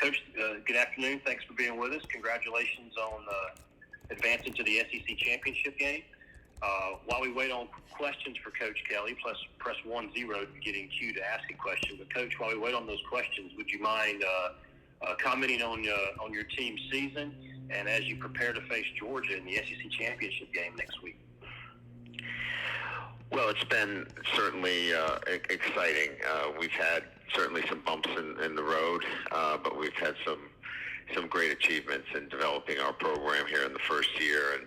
Coach, good afternoon. Thanks for being with us. Congratulations on advancing to the SEC championship game. While we wait on questions for Coach Kelly, press 10 to get in queue to ask a question. But Coach, while we wait on those questions, would you mind commenting on your team's season and as you prepare to face Georgia in the SEC championship game next week? Well, it's been certainly exciting. We've had certainly some bumps in the road, but we've had some great achievements in developing our program here in the first year.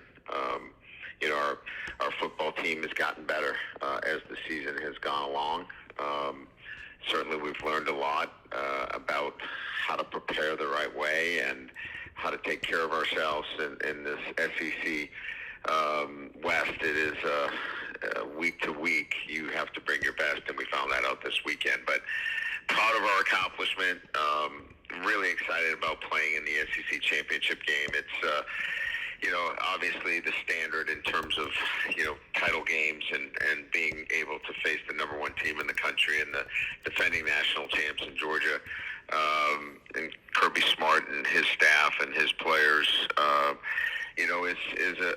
And our football team has gotten better as the season has gone along. Certainly, we've learned a lot about how to prepare the right way and how to take care of ourselves in this SEC West. It is week to week, you have to bring your best, and we found that out this weekend. But proud of our accomplishment. Really excited about playing in the SEC championship game. It's obviously the standard in terms of title games and being able to face the number one team in the country and the defending national champs in Georgia. And Kirby Smart and his staff and his players,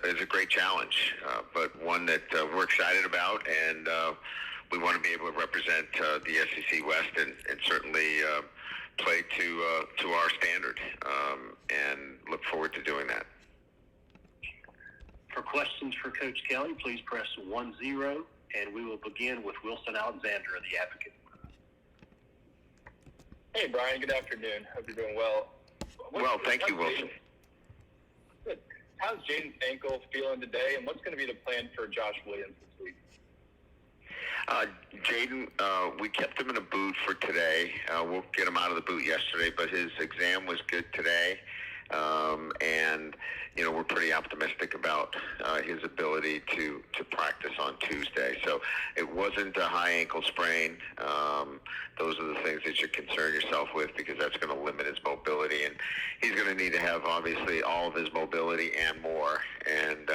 is a great challenge, but one that we're excited about, and we want to be able to represent the SEC West and certainly play to our standard, and look forward to doing that. For questions for Coach Kelly, please press 10, and we will begin with Wilson Alexander of The Advocate. Hey, Brian. Good afternoon. Hope you're doing well. Well, thank you, Wilson. Good. How's Jaden's ankle feeling today, and what's going to be the plan for Josh Williams this week? Jaden, we kept him in a boot for today. We'll get him out of the boot yesterday, but his exam was good today. And we're pretty optimistic about his ability to practice on Tuesday. So it wasn't a high ankle sprain. Those are the things that you concern yourself with, because that's going to limit his mobility, and he's going to need to have obviously all of his mobility and more. And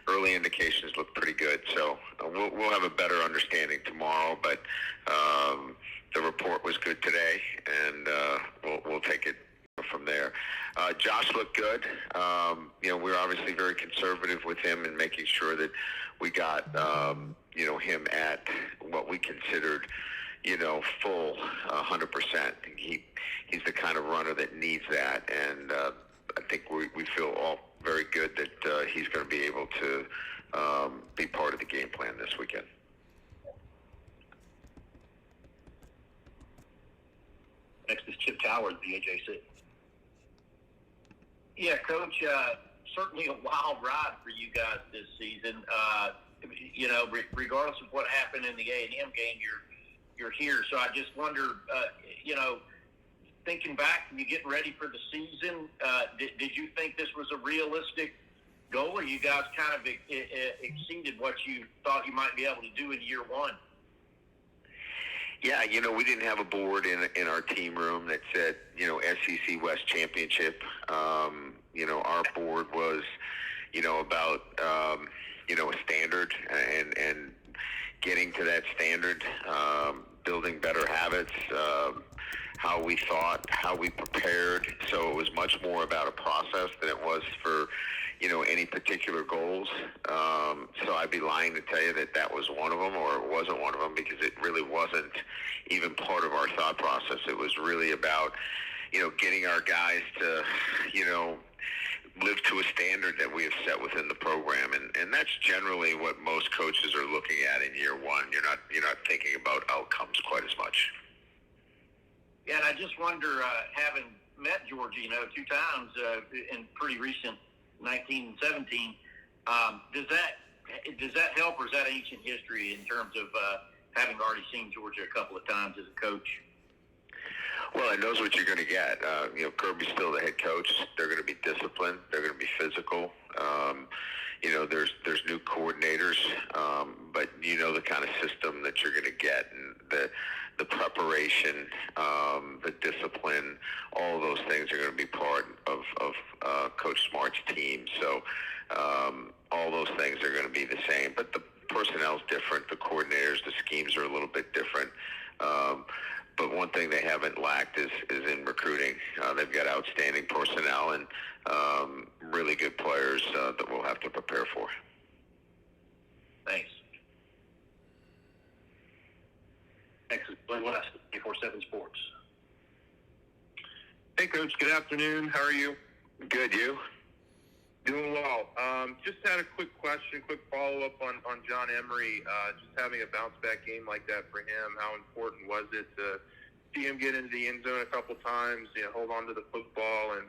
early indications look pretty good. So we'll have a better understanding tomorrow. But the report was good today, and we'll take it from there. Josh looked good. We're obviously very conservative with him and making sure that we got him at what we considered full 100%. He's the kind of runner that needs that, and I think we feel all very good that he's going to be able to be part of the game plan this weekend. Next is Chip Towers, the AJC. Yeah, Coach, certainly a wild ride for you guys this season. Regardless of what happened in the A&M game, you're here. So I just wonder, thinking back and you getting ready for the season, did you think this was a realistic goal, or you guys kind of exceeded what you thought you might be able to do in year one? Yeah, we didn't have a board in our team room that said, SEC West Championship. Our board was, about, a standard and getting to that standard, building better habits, how we thought, how we prepared. So it was much more about a process than it was for, any particular goals. So I'd be lying to tell you that was one of them, or it wasn't one of them, because it really wasn't even part of our thought process. It was really about, getting our guys to, live to a standard that we have set within the program. And that's generally what most coaches are looking at in year one. You're not thinking about outcomes quite as much. Yeah, and I just wonder, having met Georgia, 2 times in pretty recent 19 and 17, does that help, or is that ancient history in terms of having already seen Georgia a couple of times as a coach? Well, it knows what you're going to get. Kirby's still the head coach. They're going to be disciplined. They're going to be physical. There's new coordinators, but the kind of system that you're going to get, and the preparation, the discipline, all of those things are going to be part of Coach Smart's team. So all those things are going to be the same, but the personnel's different. The coordinators, the schemes are a little bit different. but one thing they haven't lacked is in recruiting. They've got outstanding personnel and really good players that we'll have to prepare for. Thanks. Next is Glenn West, 24/7 Sports. Hey, Coach. Good afternoon. How are you? Good, you? Doing well. Just had a quick question, quick follow-up on John Emery. Just having a bounce-back game like that for him, how important was it to see him get into the end zone a couple times, hold on to the football, and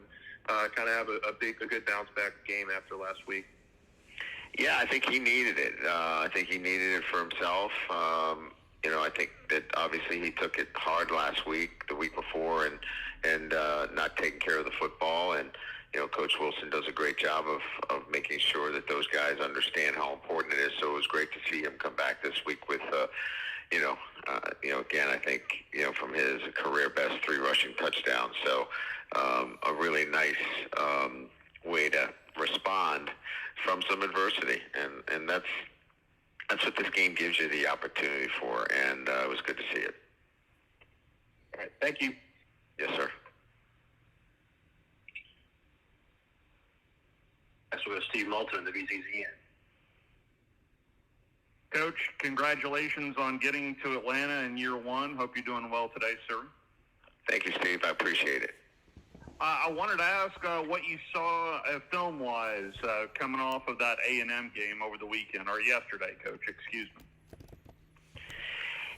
kind of have a good bounce-back game after last week? Yeah, I think he needed it. I think he needed it for himself. I think that obviously he took it hard last week, the week before, and not taking care of the football. And Coach Wilson does a great job of making sure that those guys understand how important it is. So it was great to see him come back this week with, again, I think, from his career best 3 rushing touchdowns. So a really nice way to respond from some adversity, and that's what this game gives you the opportunity for, and it was good to see it. All right. Thank you. Yes, sir. That's with Steve Moulton in the VZZN. Coach, congratulations on getting to Atlanta in year 1. Hope you're doing well today, sir. Thank you, Steve. I appreciate it. I wanted to ask what you saw film-wise coming off of that A&M game over the weekend, or yesterday, Coach, excuse me.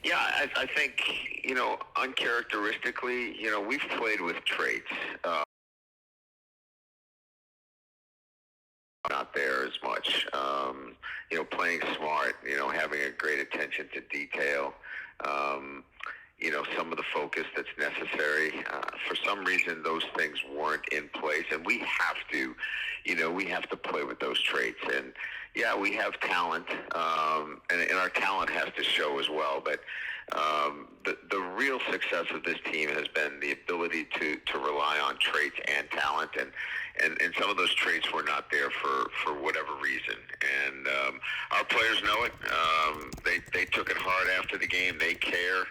Yeah, I think, uncharacteristically, we've played with traits. Not there as much. Playing smart, having a great attention to detail, some of the focus that's necessary. For some reason, those things weren't in place, and we have to play with those traits. And yeah, we have talent, and our talent has to show as well. But the real success of this team has been the ability to rely on traits and talent, and some of those traits were not there for whatever reason. And our players know it. They took it hard after the game. They care.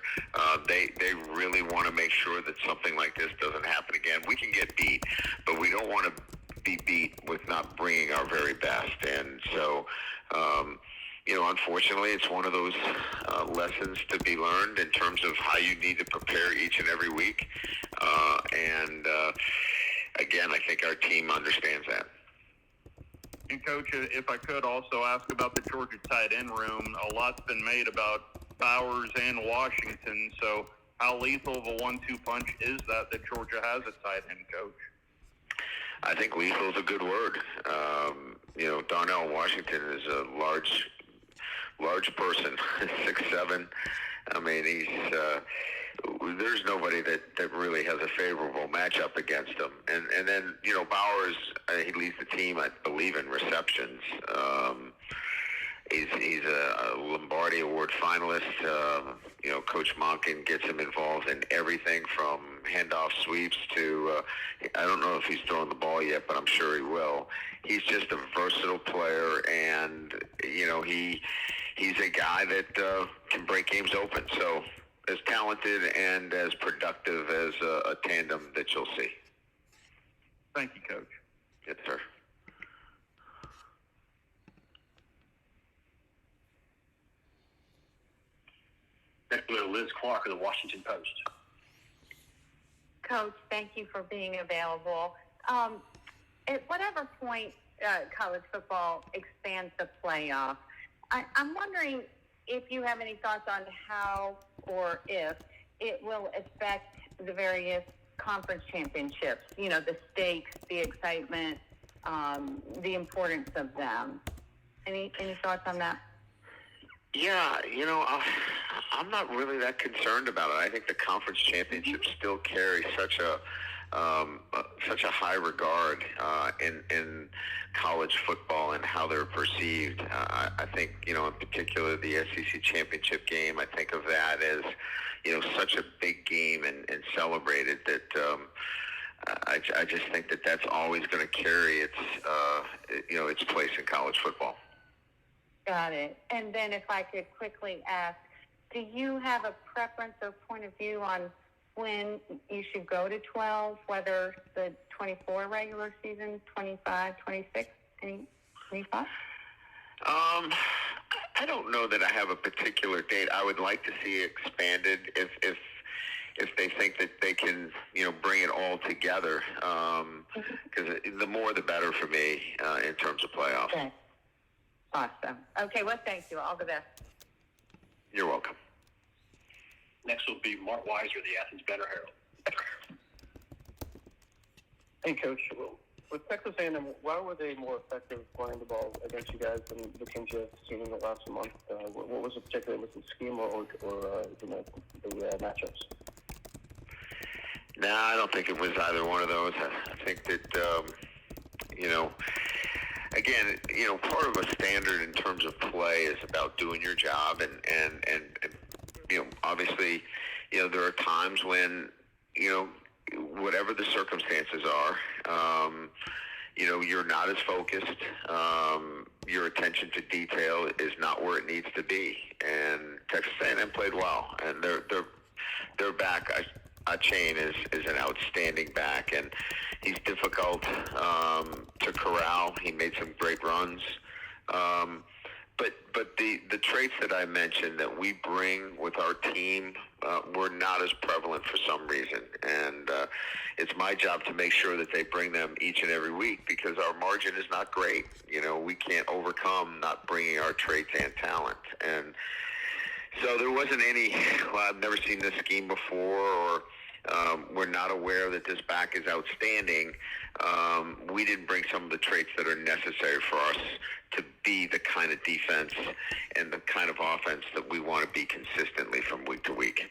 They really want to make sure that something like this doesn't happen again. We can get beat, but we don't want to be beat with not bringing our very best. And so, unfortunately, it's one of those lessons to be learned in terms of how you need to prepare each and every week. Again, I think our team understands that. And, Coach, if I could also ask about the Georgia tight end room, a lot's been made about Bowers and Washington. So how lethal of a 1-2 punch is that Georgia has a tight end, Coach? I think lethal is a good word. Darnell Washington is a large person, 6'7". I mean, there's nobody that really has a favorable matchup against him. And then, Bowers, he leads the team, I believe, in receptions. He's a Lombardi Award finalist. Coach Monken gets him involved in everything from handoff sweeps to, I don't know if he's throwing the ball yet, but I'm sure he will. He's just a versatile player, and, he's a guy that can break games open. So as talented and as productive as a tandem that you'll see. Thank you, Coach. Yes, sir. Next, we have Liz Clark of the Washington Post. Coach, thank you for being available. At whatever point college football expands the playoff, I'm wondering if you have any thoughts on how or if it will affect the various conference championships, the stakes, the excitement, the importance of them. Any thoughts on that? Yeah, I'm not really that concerned about it. I think the conference championships still carry such a high regard in college football and how they're perceived. I think, in particular, the SEC championship game, I think of that as, such a big game and celebrated that I just think that that's always going to carry its place in college football. Got it. And then if I could quickly ask, do you have a preference or point of view on when you should go to 12, whether the 24 regular season, 25, 26, any thoughts? I don't know that I have a particular date. I would like to see it expanded if they think that they can, bring it all together. Because the more the better for me in terms of playoffs. Okay. Awesome. Okay, well, thank you. All the best. You're welcome. Next will be Mark Weiser, the Athens Banner-Herald. Hey, Coach. With Texas A&M, why were they more effective running the ball against you guys than the teams you have seen in the last month? What was it particularly with the scheme or the matchups? No, I don't think it was either one of those. I think that, again, part of a standard in terms of play is about doing your job, and obviously, there are times when, whatever the circumstances are, you're not as focused. Your attention to detail is not where it needs to be. And Texas A&M played well, and their back, Chain is an outstanding back, and he's difficult to corral. He made some great runs. But the traits that I mentioned that we bring with our team were not as prevalent for some reason. And it's my job to make sure that they bring them each and every week, because our margin is not great. We can't overcome not bringing our traits and talent. And so there wasn't any, well, I've never seen this scheme before, or we're not aware that this back is outstanding. We didn't bring some of the traits that are necessary for us to be the kind of defense and the kind of offense that we want to be consistently from week to week.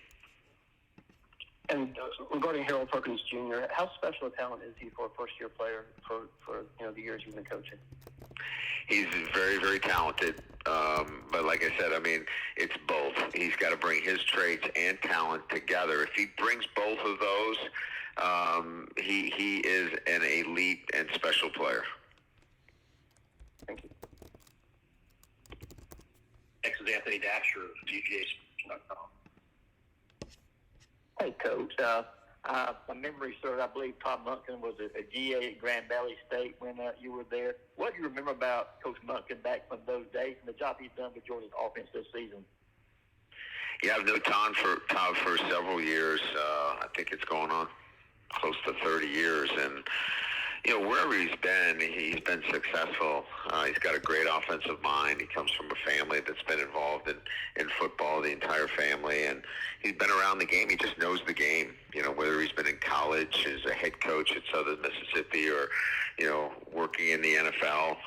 And regarding Harold Perkins Jr., how special a talent is he for a first-year player for the years you've been coaching? He's very, very talented. But like I said, it's both. He's got to bring his traits and talent together. If he brings both of those, he is an elite and special player. Thank you. Next is Anthony Dasher of GGA.com. Hey, Coach. My memory serves, I believe Todd Monken was a GA at Grand Valley State when you were there. What do you remember about Coach Monken back from those days and the job he's done with Georgia's offense this season? Yeah, I've known Todd for several years. I think it's going on close to 30 years. And, wherever he's been successful. He's got a great offensive mind. He comes from a family that's been involved in football, the entire family. And he's been around the game. He just knows the game. Whether he's been in college as a head coach at Southern Mississippi or, working in the NFL,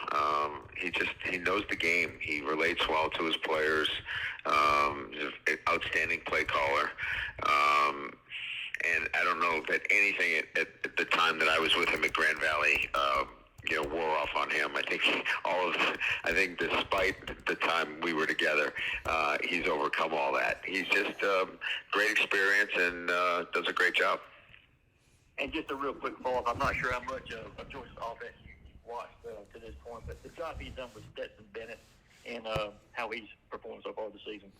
he knows the game. He relates well to his players. He's an outstanding play caller. And I don't know that anything at the time that I was with him at Grand Valley, wore off on him. I think despite the time we were together, he's overcome all that. He's just great experience and does a great job. And just a real quick follow-up, I'm not sure how much of Georgia's offense you've watched to this point, but the job he's done with Stetson Bennett and how he's performed so far this season.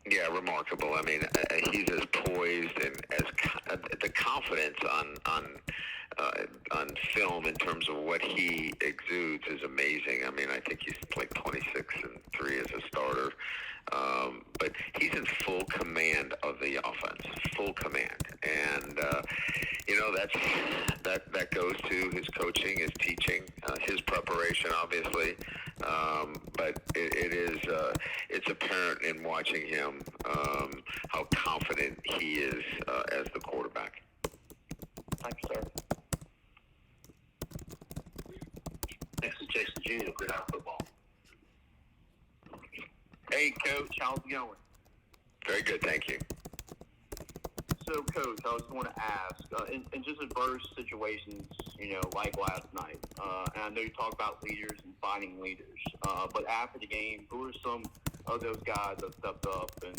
Yeah, remarkable. He's as poised and as the confidence on film in terms of what he exudes is amazing. I think he's like 26-3 as a starter, but he's in full command of the offense, full command, and that goes to his coaching, his teaching, his preparation, obviously. But it's apparent in watching him how confident he is as the quarterback. Thanks, sir. Next is Jason Junior of Gridiron Football. Hey, Coach, how's it going? Very good, thank you. So, Coach, I was going to ask, in just adverse situations, like last night, and I know you talk about leaders and finding leaders, but after the game, who are some of those guys that stepped up and,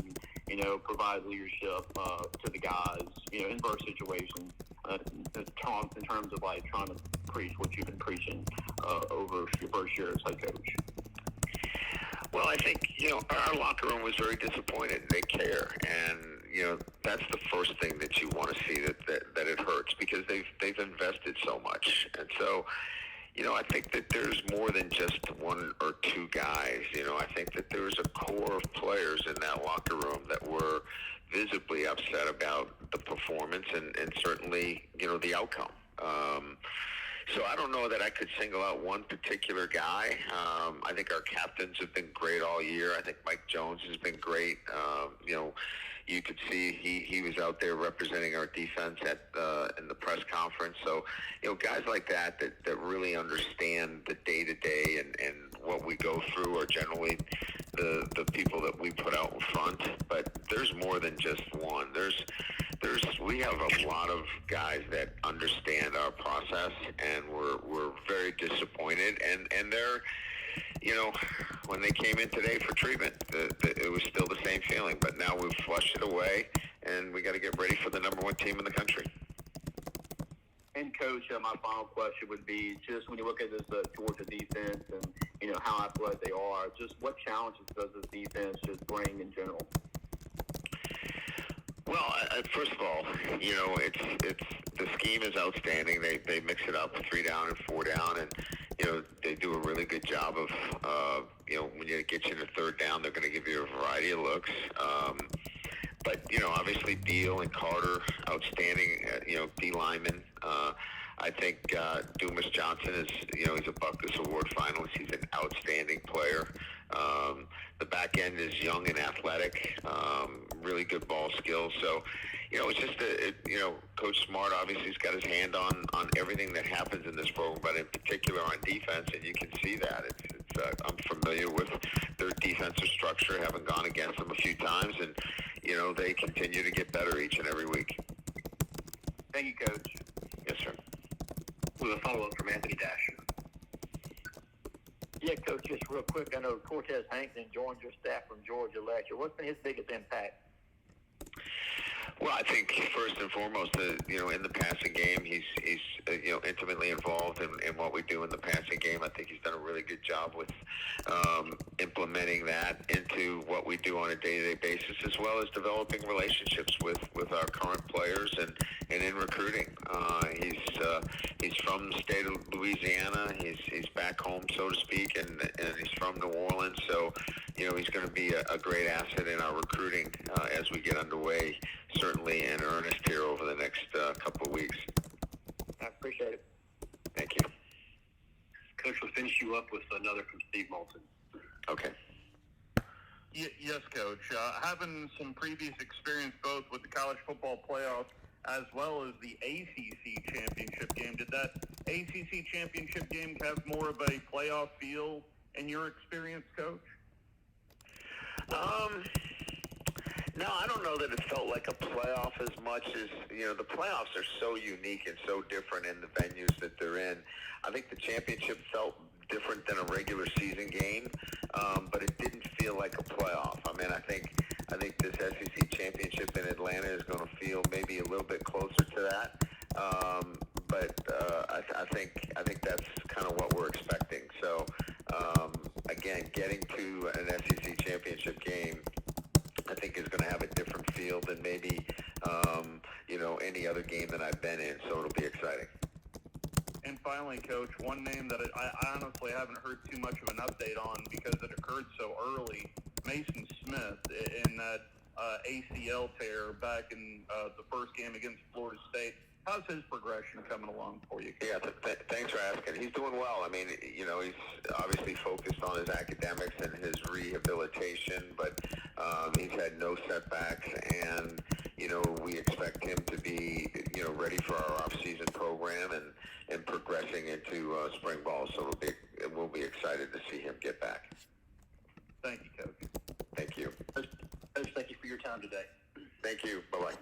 provide leadership to the guys, in adverse situations, in terms of, trying to preach what you've been preaching over your first year as head coach? Well, I think, our locker room was very disappointed. They care, and, that's the first thing that you want to see, that it hurts, because they've invested so much. And so, I think that there's more than just one or two guys. I think that there's a core of players in that locker room that were visibly upset about the performance and certainly, the outcome. So I don't know that I could single out one particular guy. I think our captains have been great all year. I think Mike Jones has been great. You could see he was out there representing our defense in the press conference. So, guys like that really understand the day-to-day and what we go through are generally the people that we put out in front. But there's more than just one. We have a lot of guys that understand our process, and we're very disappointed. And they're, when they came in today for treatment, it was still the same feeling. But now we've flushed it away, and we got to get ready for the number one team in the country. And Coach, my final question would be just when you look at this Georgia defense and how athletic they are, just what challenges does this defense just bring in general? Well, first of all, it's the scheme is outstanding. They mix it up 3 down and 4 down, and they do a really good job of when you get you into 3rd down, they're going to give you a variety of looks. But obviously Beal and Carter, outstanding. D linemen. I think Dumas Johnson is he's a Buckus Award finalist. He's an outstanding player. The back end is young and athletic, really good ball skills. So, it's just Coach Smart obviously has got his hand on everything that happens in this program, but in particular on defense, and you can see that. I'm familiar with their defensive structure, having gone against them a few times, and they continue to get better each and every week. Thank you, Coach. Yes, sir. With a follow-up from Anthony Dasher. Yeah, Coach, just real quick. I know Cortez Hankton joined your staff from Georgia last year. What's been his biggest impact? Well, I think first and foremost, in the passing game, he's intimately involved in what we do in the passing game. I think he's done a really good job with implementing that into what we do on a day-to-day basis, as well as developing relationships with our current players and in recruiting. He's from the state of Louisiana. He's back home, so to speak, and he's from New Orleans. So, he's going to be a great asset in our recruiting as we get underway, certainly in earnest here over the next couple of weeks. I appreciate it. Thank you. Coach, will finish you up with another from Steve Moulton. Okay. Yes, Coach. Having some previous experience both with the college football playoff as well as the ACC championship game, did that ACC championship game have more of a playoff feel in your experience, Coach? No, I don't know that it felt like a playoff as much as, the playoffs are so unique and so different in the venues that they're in. I think the championship felt different than a regular season game, but it didn't feel like a playoff. I mean, I think this SEC championship in Atlanta is going to feel maybe a little bit closer to that. But I think that's kind of what we're expecting. So, again, getting to an SEC championship game, I think is going to have a different feel than maybe, any other game that I've been in. So it'll be exciting. And finally, Coach, one name that I honestly haven't heard too much of an update on because it occurred so early, Mason Smith in that ACL tear back in the first game against Florida State. How's his progression coming along for you, Coach? Yeah, thanks for asking. He's doing well. I mean, he's obviously focused on his academics and his rehabilitation, but he's had no setbacks, and, we expect him to be, ready for our off-season program and progressing into spring ball. So we'll be excited to see him get back. Thank you, Coach. Thank you. Coach, thank you for your time today. Thank you. Bye-bye.